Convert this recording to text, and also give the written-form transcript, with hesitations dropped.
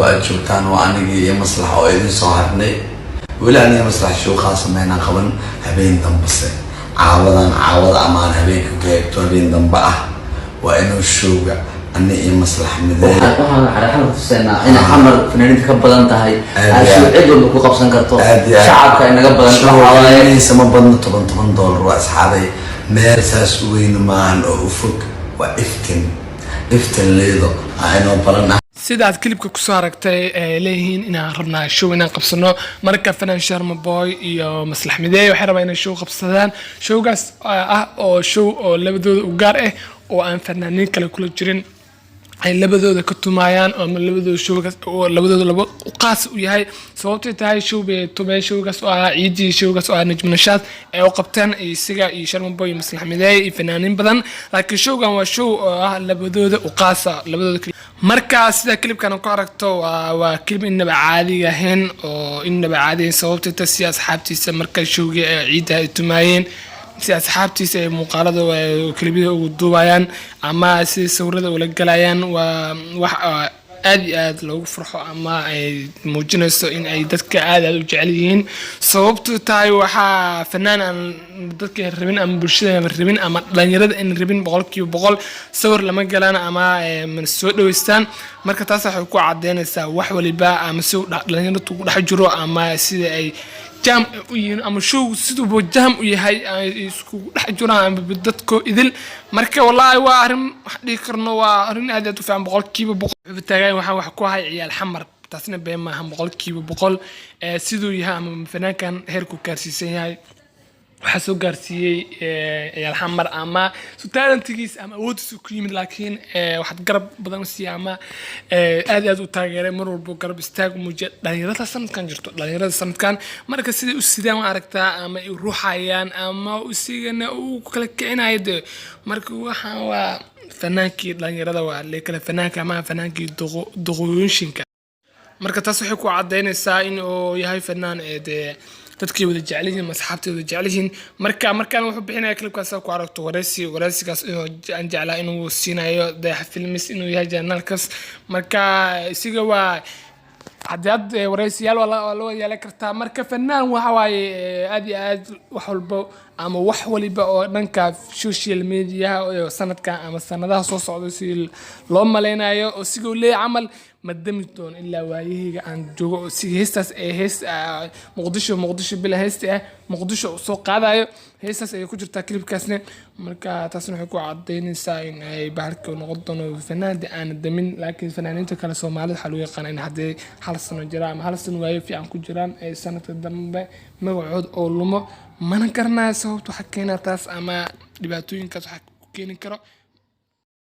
walbo aad joogtaan waa anigii iyo maslax oo idin soo harnay weli aniga maslax show khaas meena qaban habeen dambase caawada amaan habeenka geeyto habeen damba ah waa inuu showga أنا إيه مصلح مذاهب. وحنا على حمل السنة أنا حمل فنانين تقبلن تهاي. شو عدل بكو قبسن كرتو. شعب كأنه قبلن. شو سما بدنا طبعا $10 وأصحابي مرساس وين معن أوفك وإفتن ليضو أنا بلنا. sidaad klibka ku soo aragtay leeyihiin inaan rabnaa show inaan qabsano marka fanaan Sharma Boy iyo Maslax Mideey waxay rabaan inay show qabsadaan showgaas oo show oo labadooda u gaar ah oo aan fanaaniin kale kula jirin ay labadooda ka tumayaan oo labadooda showgaas oo labadooda laba qaas u yahay sababtoo tahay showgaas oo ciidii showgaas oo Najm Nashaad ay u qabtaan isaga iyo Sharma Boy Maslax Mideey iyo fanaaniin badan laakiin showgan waa show oo labadooda u qaasa labadooda marka sida klibkan ku aragto waa klib inaba caadi ahayn oo inaba caadi sababtoo ta si asxaabtiisa marka showga ciida ay tumayeen si asxaabtiisa ay muuqaalada klibida ugu duubayaan ama si sawirada ula galayaan waa wax aad loogu farxo ama ay muujinayso in ay dadka aad u jecel yihiin sababtoo tahay waxa fanaan aan dadka rabin ama bulshada rabin ama dhalinyarada in rabin 100% sawir lama galaan ama man soo dhaweystaan marka taas waxay ku cadeynaysaa wax waliba ama soo dhalinyaradu ku dhex jiro ama sida ay jam u yihiin ama show sidoo jam u yahay isku dhex jiraan ama dadku idil marka wallahi waa arin wax dhigi karno waa arin aad u fiican 100% taagay wax ku hay ciyaal xamar taasna been ma aha 100% sidoo yahay ama fanaankan heerku kaarsiisan yahay waxa soo gaarsiiyay ciyaal xamar ama talentigiis ama awoodiisa ku yimid laakiin waxad garab badan si ama aad u taageeray mar walba garab istaag muujid dhalinyarada sanadkan jirto dhalinyarada sanadkan marka sidii u sidaan aragtaa ama ay ruuxayaan ama u sigana uu kala kicinaydo marka waxaan waa fanaankii dhalinyarada waa kala fanaanka ama fanaankii doqooyinka marka taas waxay ku cadeynaysaa in uu yahay fanaan dadkii wada jecel yihiin asxaabtii wada jecel yihiin markaan wuxuu bixinayaa klibkaas ku aragto wareysigaas oo aan jeclaa inuu siinayo Dayax Films inuu yahay janaalkaas marka isiga waa hadda wareysiyaal waa loo yeelan kartaa marka fanaan waxa waaye aad wax walba ama wax waliba oo dhanka social media oo sanadkan ama sanadaha soo socda si loo maleynayo oo sigoo leeyahay amal madami doon ilaa waayihiga aan joogo si heestaas hees muqdisho bila heesta muqdisho soo qaadayo heestaas ay ku jirtaa klibkaasna marka taasna waxay ku cadeynaysaa in ay bahalka noqon doono fanaanada aan damin laakiin fanaaniinta kale Soomaalida waxa loo yaqaan in hadii hal sano jira ama hal sano waayo fiican ku jiraan ay sanadka dambe magacood oo lumo mana garanayo sababta waxa keenay taas ama dhibaatooyinkaas waxa ku keeni karo